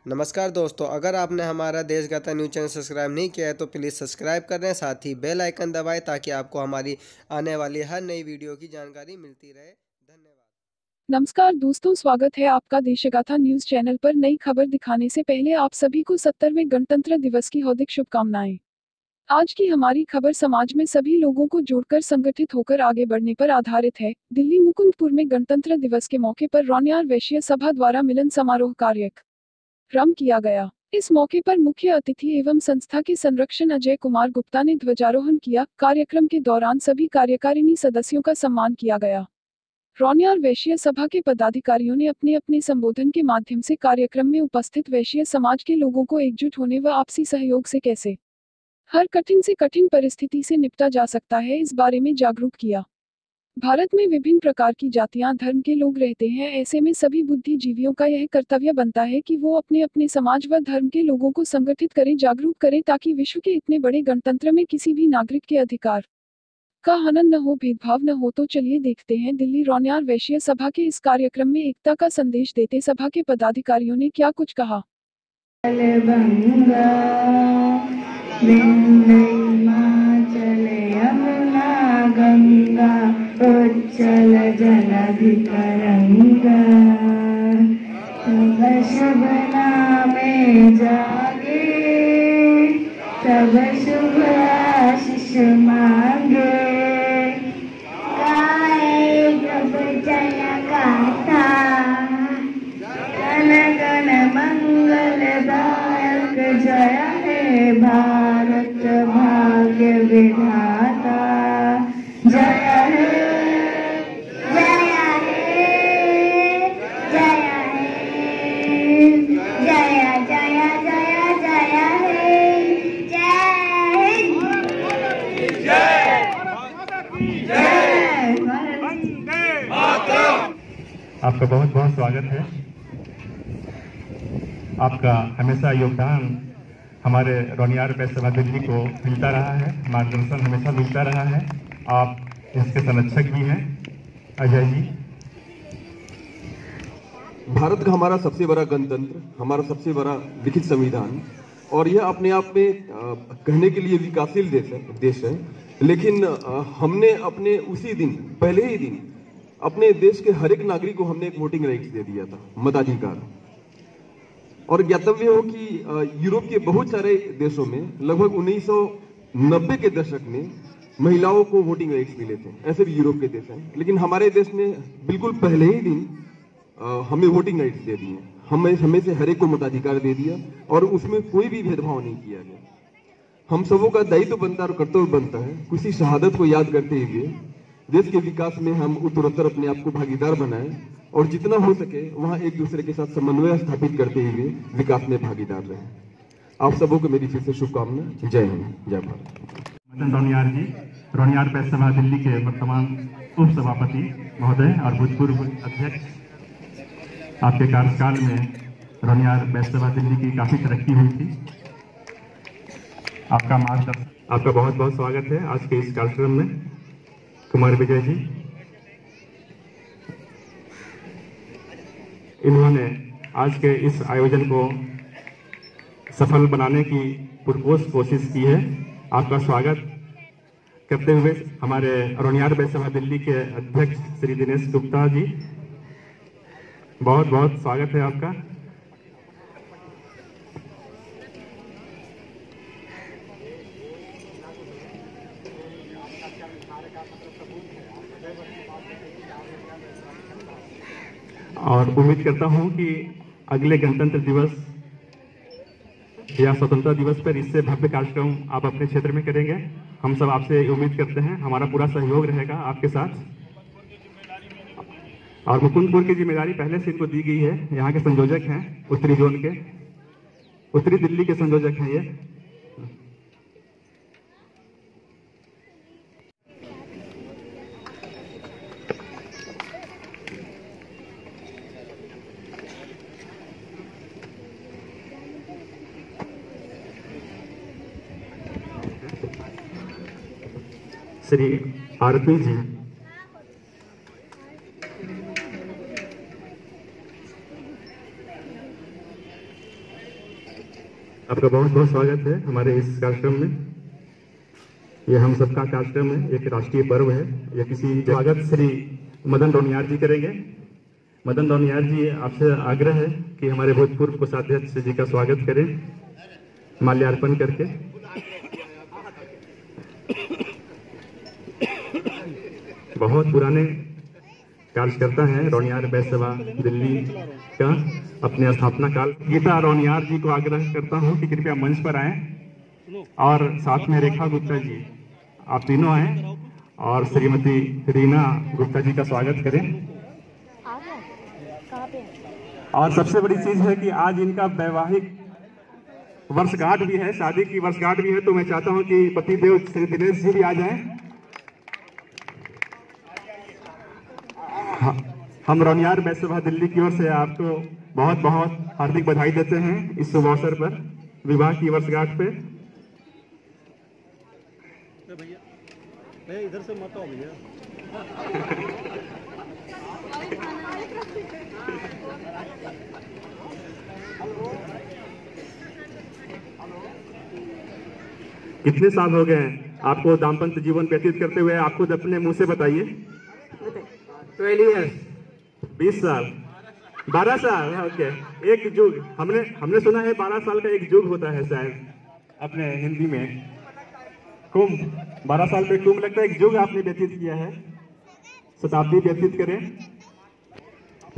नमस्कार दोस्तों, अगर आपने हमारा देशगाथा न्यूज़ चैनल सब्सक्राइब नहीं किया है तो प्लीज़ सब्सक्राइब कर लें, साथ ही बेल आइकन दबाएं ताकि आपको हमारी आने वाली हर नई वीडियो की जानकारी मिलती रहे। धन्यवाद। नमस्कार दोस्तों, स्वागत है आपका देशगाथा न्यूज़ चैनल पर। नई खबर दिखाने से पहले आप सभी को 70वें गणतंत्र दिवस की हार्दिक शुभकामनाएं। आज की हमारी खबर समाज में सभी लोगों को जोड़कर संगठित होकर आगे बढ़ने पर आधारित है। दिल्ली मुकुंदपुर में गणतंत्र दिवस के मौके पर रोनियार वैश्य सभा द्वारा मिलन समारोह कार्यक्रम किया गया। इस मौके पर मुख्य अतिथि एवं संस्था के संरक्षण अजय कुमार गुप्ता ने ध्वजारोहण किया। कार्यक्रम के दौरान सभी कार्यकारिणी सदस्यों का सम्मान किया गया। रोनियार वैश्य सभा के पदाधिकारियों ने अपने अपने संबोधन के माध्यम से कार्यक्रम में उपस्थित वैश्य समाज के लोगों को एकजुट होने व आपसी सहयोग से कैसे हर कठिन से कठिन परिस्थिति से निपटा जा सकता है, इस बारे में जागरूक किया। भारत में विभिन्न प्रकार की जातियां धर्म के लोग रहते हैं। ऐसे में सभी बुद्धिजीवियों का यह कर्तव्य बनता है कि वो अपने अपने समाज व धर्म के लोगों को संगठित करें, जागरूक करें, ताकि विश्व के इतने बड़े गणतंत्र में किसी भी नागरिक के अधिकार का हनन न हो, भेदभाव न हो। तो चलिए देखते हैं दिल्ली रोनियार वैश्य सभा के इस कार्यक्रम में एकता का संदेश देते सभा के पदाधिकारियों ने क्या कुछ कहा। गंगा उज्जल जलधितरंगा तब शुभ नामे जागे, तब शुभ आशीष मांगे। गाए जब जय गाथा, गण गण मंगलदायक जय हे भारत भाग्य विधाता। जय हे जय हे जय हे जय जय जय जय हे जय आपका बहुत बहुत स्वागत है। आपका हमेशा योगदान हमारे रोनियार वैश्य सभा दिल्ली को मिलता रहा है, मार्गदर्शन हमेशा मिलता रहा है। आप इसके संरक्षक भी हैं। अजय जी, भारत का हमारा सबसे बड़ा गणतंत्र, हमारा सबसे बड़ा लिखित संविधान, और यह अपने आप में कहने के लिए विकासशील देश है। लेकिन हमने अपने उसी दिन, पहले ही दिन, अपने देश के हर एक नागरिक को हमने एक वोटिंग राइट्स दे दिया था, मताधिकार। और ज्ञातव्य हो कि यूरोप के बहुत सारे देशों में लगभग 1990 के दशक में महिलाओं को वोटिंग राइट्स मिले थे। ऐसे भी यूरोप के देश हैं, लेकिन हमारे देश ने बिल्कुल पहले ही दिन हमें वोटिंग राइट्स दे दिए। हमें से हर एक को मताधिकार दे दिया और उसमें कोई भी भेदभाव नहीं किया गया। हम सबों का दायित्व बनता है और कर्तव्य बनता है किसी शहादत को याद करते हुए देश के विकास में हम उत्तरोत्तर अपने आप को भागीदार बनाएं और जितना हो सके वहां एक दूसरे के साथ समन्वय स्थापित करते हुए विकास में भागीदार रहें। आप सबों को मेरी फिर से शुभकामनाएं। जय हिंद, जय भारत। मदन रोनियार जी, रोनियार वैश्य सभा दिल्ली के वर्तमान उप सभापति महोदय और भूतपूर्व अध्यक्ष, आपके कार्यकाल में रोनियार वैश्य सभा दिल्ली की काफी तरक्की हुई थी। आपका मार्गदर्शन, आपका बहुत बहुत स्वागत है आज के इस कार्यक्रम में। कुमार विजय जी, इन्होंने आज के इस आयोजन को सफल बनाने की पुरजोर कोशिश की है। आपका स्वागत करते हुए हमारे रोनियार वैश्य सभा दिल्ली के अध्यक्ष श्री दिनेश गुप्ता जी, बहुत बहुत स्वागत है आपका। और उम्मीद करता हूं कि अगले गणतंत्र दिवस या स्वतंत्रता दिवस पर इससे भव्य कार्यक्रम आप अपने क्षेत्र में करेंगे। हम सब आपसे उम्मीद करते हैं, हमारा पूरा सहयोग रहेगा आपके साथ। और मुकुंदपुर की जिम्मेदारी पहले से इनको दी गई है। यहाँ के संयोजक हैं, उत्तरी जोन के, उत्तरी दिल्ली के संयोजक हैं ये। श्री आरती जी, आपका बहुत बहुत स्वागत है हमारे इस कार्यक्रम में। ये हम सबका कार्यक्रम है, एक राष्ट्रीय पर्व है। यह किसी स्वागत श्री मदन रोनियार जी करेंगे। मदन रोनियार जी, आपसे आग्रह है कि हमारे भूतपूर्व कोषाध्यक्ष जी का स्वागत करें माल्यार्पण करके। बहुत पुराने कार्यकर्ता हैं रोनियार वैश्य सभा दिल्ली का, अपने स्थापना काल। गीता रोनियार जी को आग्रह करता हूं कि कृपया मंच पर आएं और साथ में रेखा गुप्ता जी, आप तीनों आएं और श्रीमती रीना गुप्ता जी का स्वागत करें। और सबसे बड़ी चीज है कि आज इनका वैवाहिक वर्षगांठ भी है, शादी की वर्षगांठ भी है, तो मैं चाहता हूं कि पतिदेव श्री दिनेश जी भी आ जाएं। हम रोनियार वैश्य सभा दिल्ली की ओर से आपको बहुत बहुत हार्दिक बधाई देते हैं इस शुभ अवसर पर, विवाह की वर्षगांठ पे। भैया इधर से मत आओ भैया। कितने साल हो गए हैं आपको दाम्पत्य जीवन व्यतीत करते हुए? आप खुद अपने मुंह से बताइए। 12 years। 20 साल, 12 साल, ओके। एक युग, हमने सुना है 12 साल का एक युग होता है शायद अपने हिंदी में, कुंभ। 12 साल में कुंभ लगता है, एक युग आपने व्यतीत किया है। शताब्दी व्यतीत करें,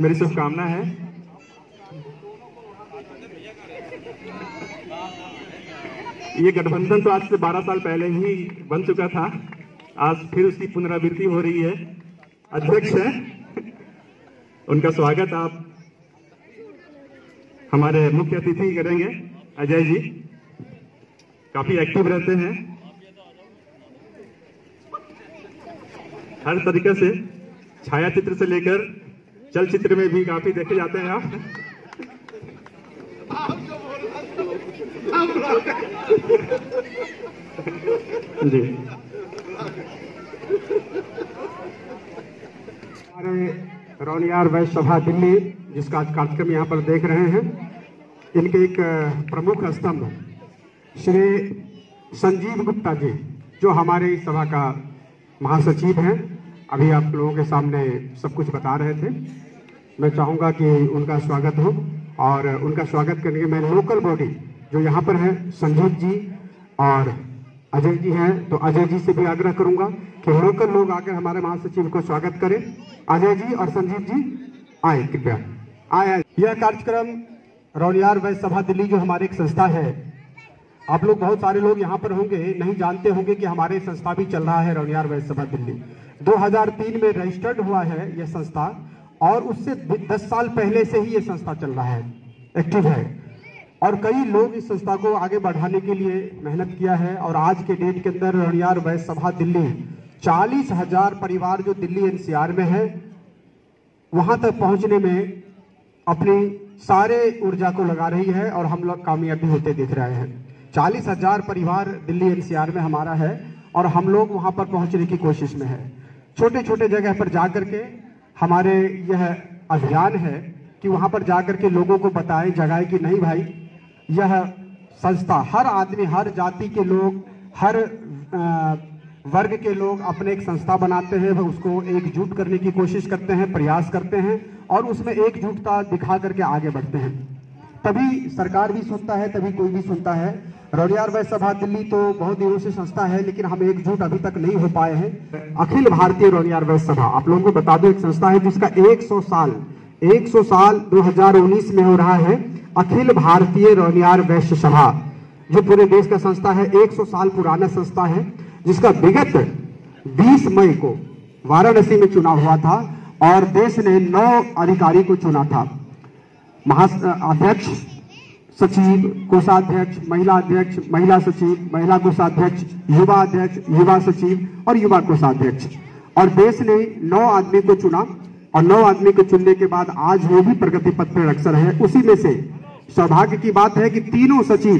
मेरी शुभकामना है। ये गठबंधन तो आज से 12 साल पहले ही बन चुका था, आज फिर उसकी पुनरावृत्ति हो रही है। अध्यक्ष है, उनका स्वागत आप हमारे मुख्य अतिथि करेंगे। अजय जी काफी एक्टिव रहते हैं हर तरीके से, छायाचित्र से लेकर चलचित्र में भी काफी देखे जाते हैं आप। जी, हमारे रोनियार वैश्य सभा दिल्ली जिसका आज कार्यक्रम यहाँ पर देख रहे हैं, इनके एक प्रमुख स्तंभ श्री संजीव गुप्ता जी, जो हमारे इस सभा का महासचिव हैं, अभी आप लोगों के सामने सब कुछ बता रहे थे। मैं चाहूँगा कि उनका स्वागत हो, और उनका स्वागत करने के मैं लोकल बॉडी जो यहाँ पर है, संजीव जी और अजय जी हैं, तो अजय जी से भी आग्रह करूंगा कि लोकल लोग आकर हमारे महासचिव को स्वागत करें। अजय जी और संजीव जी आए, कृपया आए। यह कार्यक्रम रोनियार वैश्य सभा दिल्ली जो हमारी एक संस्था है, आप लोग बहुत सारे लोग यहाँ पर होंगे नहीं जानते होंगे कि हमारे संस्था भी चल रहा है रोनियार वैश्य सभा दिल्ली। 2003 में रजिस्टर्ड हुआ है यह संस्था, और उससे 10 साल पहले से ही ये संस्था चल रहा है, एक्टिव है, और कई लोग इस संस्था को आगे बढ़ाने के लिए मेहनत किया है। और आज के डेट के अंदर रोनियार वैश्य सभा दिल्ली 40,000 परिवार जो दिल्ली एनसीआर में है, वहां तक पहुंचने में अपनी सारे ऊर्जा को लगा रही है, और हम लोग कामयाबी होते दिख रहे हैं। 40,000 परिवार दिल्ली एनसीआर में हमारा है, और हम लोग वहां पर पहुंचने की कोशिश में है। छोटे छोटे जगह पर जाकर के हमारे यह अभियान है कि वहां पर जाकर के लोगों को बताएं, जगाएं कि नहीं भाई, यह संस्था हर आदमी, हर जाति के लोग, हर वर्ग के लोग अपने एक संस्था बनाते हैं, वह उसको एकजुट करने की कोशिश करते हैं, प्रयास करते हैं, और उसमें एकजुटता दिखा करके आगे बढ़ते हैं। तभी सरकार भी सुनता है, तभी कोई भी सुनता है। रोनियार वैश्य सभा दिल्ली तो बहुत दिनों से संस्था है, लेकिन हम एकजुट अभी तक नहीं हो पाए हैं। अखिल भारतीय रोनियार वैश्य सभा, आप लोगों को बता दो, एक संस्था है जिसका 100 साल 2019 में हो रहा है। अखिल भारतीय रोनियार वैश्य सभा जो पूरे देश का संस्था है, 100 साल पुराना संस्था है, जिसका विगत 20 मई को वाराणसी में चुनाव हुआ था, और देश ने 9 अधिकारी को चुना था। अध्यक्ष, सचिव, कोषाध्यक्ष, महिला अध्यक्ष, महिला सचिव, महिला कोषाध्यक्ष, युवा अध्यक्ष, युवा सचिव और युवा कोषाध्यक्ष, और देश ने 9 आदमी को चुना। और 9 आदमी को चुनने के बाद आज वो भी प्रगति पथ पर अग्रसर है। उसी में से सौभाग्य की बात है कि तीनों सचिव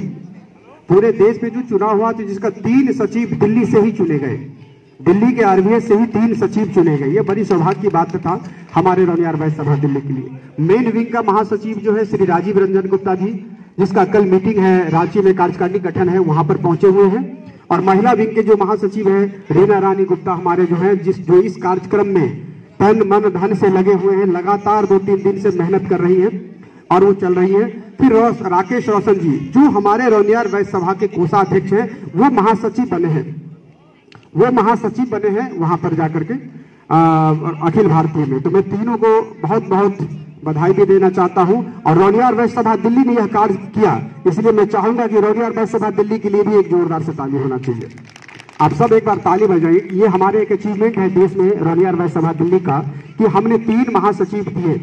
पूरे देश में जो चुनाव हुआ था, जिसका 3 सचिव दिल्ली से ही चुने गए, दिल्ली के आरबीएस से ही 3 सचिव चुने गए। ये बड़ी सौभाग्य की बात था हमारे रोनियार वैश्य सभा दिल्ली के लिए। मेन विंग का महासचिव जो है श्री राजीव रंजन गुप्ता जी, जिसका कल मीटिंग है, रांची में कार्यकारिणी गठन है, वहां पर पहुंचे हुए हैं। और महिला विंग के जो महासचिव है रीना रानी गुप्ता हमारे जो है, जो इस कार्यक्रम में तन मन धन से लगे हुए हैं, लगातार 2-3 दिन से मेहनत कर रही हैं और वो चल रही है। फिर राकेश रोशन जी जो हमारे रौनियार वैश्य सभा के कोषाध्यक्ष हैं, वो महासचिव बने हैं वहां पर जाकर के अखिल भारतीय में। तो मैं तीनों को बहुत बहुत बधाई भी देना चाहता हूं। और रौनियार वैश्य सभा दिल्ली ने यह कार्य किया, इसलिए मैं चाहूंगा कि रौनियार वैश्य सभा दिल्ली के लिए भी एक जोरदार से ताली होना चाहिए। आप सब एक बार ताली बजाइए। ये हमारे एक अचीवमेंट है देश में रौनियार वैश्य सभा दिल्ली का, कि हमने 3 महासचिव दिए।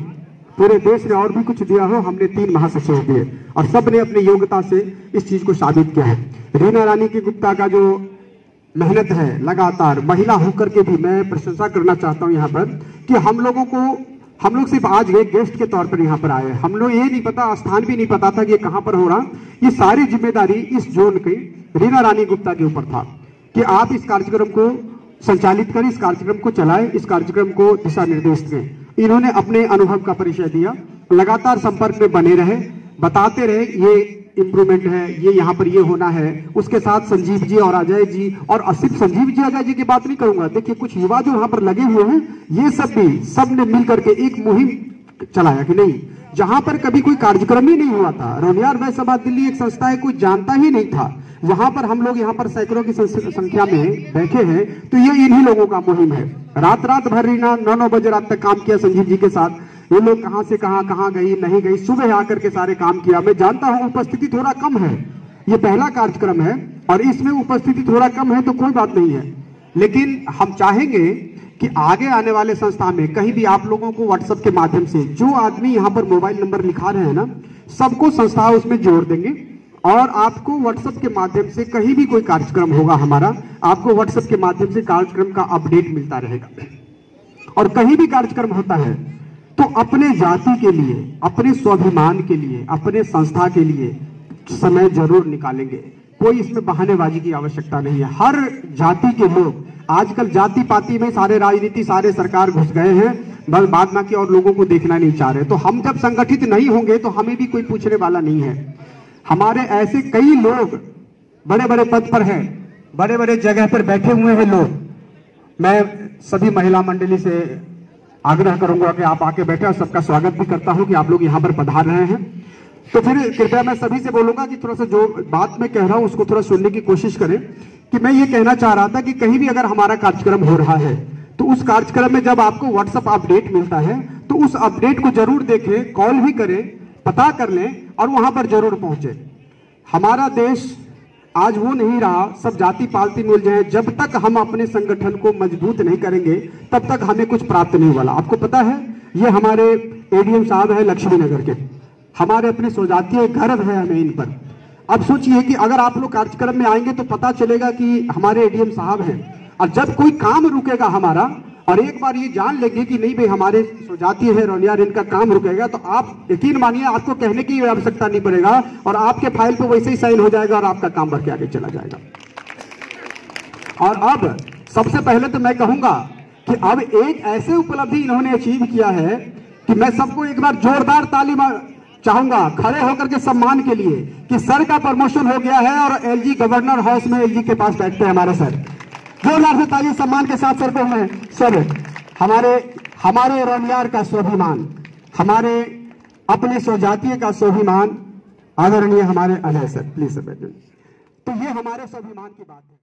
पूरे देश ने और भी कुछ दिया हो, हमने 3 महासचिव दिए और सब ने अपनी योग्यता से इस चीज को साबित किया है। रीना रानी की गुप्ता का जो मेहनत है लगातार, महिला होकर के भी मैं प्रशंसा करना चाहता हूं यहाँ पर, कि हम लोग सिर्फ आज एक गेस्ट के तौर पर यहाँ पर आए। हम लोग ये नहीं पता, स्थान भी नहीं पता था कि ये कहाँ पर हो रहा। ये सारी जिम्मेदारी इस जोन की रीना रानी गुप्ता के ऊपर था कि आप इस कार्यक्रम को संचालित करें, इस कार्यक्रम को चलाएं, इस कार्यक्रम को दिशा निर्देश दें। इन्होंने अपने अनुभव का परिचय दिया, लगातार संपर्क में बने रहे, बताते रहे ये इंप्रूवमेंट है, ये यहाँ पर ये होना है। उसके साथ संजीव जी और अजय जी, और सिर्फ संजीव जी अजय जी की बात नहीं करूंगा, देखिए कुछ युवा जो वहां पर लगे हुए हैं, ये सब ने मिल करके एक मुहिम चलाया कि नहीं, जहां पर कभी कोई कार्यक्रम ही नहीं हुआ था। रौनियार वैश्य सभा दिल्ली एक संस्था है, कोई जानता ही नहीं था। वहां पर हम लोग यहाँ पर सैकड़ों की संख्या में बैठे हैं, तो ये इन्हीं लोगों का मुहिम है। रात भर रीना 9 बजे रात तक काम किया संजीव जी के साथ। ये लोग कहां से कहां गई नहीं गई, सुबह आकर के सारे काम किया। मैं जानता हूं उपस्थिति थोड़ा कम है, ये पहला कार्यक्रम है और इसमें उपस्थिति थोड़ा कम है, तो कोई बात नहीं है। लेकिन हम चाहेंगे कि आगे आने वाले संस्था में कहीं भी आप लोगों को व्हाट्सएप के माध्यम से, जो आदमी यहाँ पर मोबाइल नंबर लिखा रहे हैं ना, सबको संस्था उसमें जोड़ देंगे और आपको व्हाट्सएप के माध्यम से कहीं भी कोई कार्यक्रम होगा हमारा, आपको व्हाट्सएप के माध्यम से कार्यक्रम का अपडेट मिलता रहेगा। और कहीं भी कार्यक्रम होता है तो अपने जाति के लिए, अपने स्वाभिमान के लिए, अपने संस्था के लिए समय जरूर निकालेंगे। कोई इसमें बहानेबाजी की आवश्यकता नहीं है। हर जाति के लोग आजकल जाति पाति में सारे राजनीति, सारे सरकार घुस गए हैं, बस बाद बाकी और लोगों को देखना नहीं चाह रहे। तो हम जब संगठित नहीं होंगे तो हमें भी कोई पूछने वाला नहीं है। हमारे ऐसे कई लोग बड़े बड़े पद पर हैं, बड़े बड़े जगह पर बैठे हुए हैं लोग। मैं सभी महिला मंडली से आग्रह करूंगा कि आप आके बैठे, और सबका स्वागत भी करता हूं कि आप लोग यहां पर पधार रहे हैं। तो फिर कृपया मैं सभी से बोलूंगा कि थोड़ा सा जो बात मैं कह रहा हूं उसको थोड़ा सुनने की कोशिश करें। कि मैं ये कहना चाह रहा था कि कहीं भी अगर हमारा कार्यक्रम हो रहा है तो उस कार्यक्रम में जब आपको व्हाट्सएप अपडेट मिलता है तो उस अपडेट को जरूर देखें, कॉल भी करें, पता कर लें और वहां पर जरूर पहुंचे। हमारा देश आज वो नहीं रहा, सब जाति पालती मिल जाए। जब तक हम अपने संगठन को मजबूत नहीं करेंगे तब तक हमें कुछ प्राप्त नहीं वाला। आपको पता है, ये हमारे एडीएम साहब है लक्ष्मी नगर के, हमारे अपने स्वजातीय गर्व है हमें इन पर। अब सोचिए कि अगर आप लोग कार्यक्रम में आएंगे तो पता चलेगा कि हमारे एडीएम साहब हैं, और जब कोई काम रुकेगा हमारा और एक बार ये जान लेंगे कि नहीं भाई हमारे स्वजातीय है रौनियार, इनका काम रुकेगा, तो आप यकीन मानिए आपको कहने की आवश्यकता नहीं पड़ेगा और आपके फाइल पे वैसे ही साइन हो जाएगा और आपका काम भर के आगे चला जाएगा। और अब सबसे पहले तो मैं कहूंगा कि अब एक ऐसे उपलब्धि इन्होंने अचीव किया है कि मैं सबको एक बार जोरदार ताली चाहूंगा खड़े होकर के सम्मान के लिए कि सर का प्रमोशन हो गया है और एलजी गवर्नर हाउस में एलजी के पास बैठते हैं हमारे सर। जोरदार से ताली सम्मान के साथ सर को मैं सर हमारे रौनियार का स्वाभिमान, हमारे अपने स्वजातीय का स्वाभिमान, आदरणीय हमारे अजय सर, प्लीज सर बैठिए। तो ये हमारे स्वाभिमान की बात है।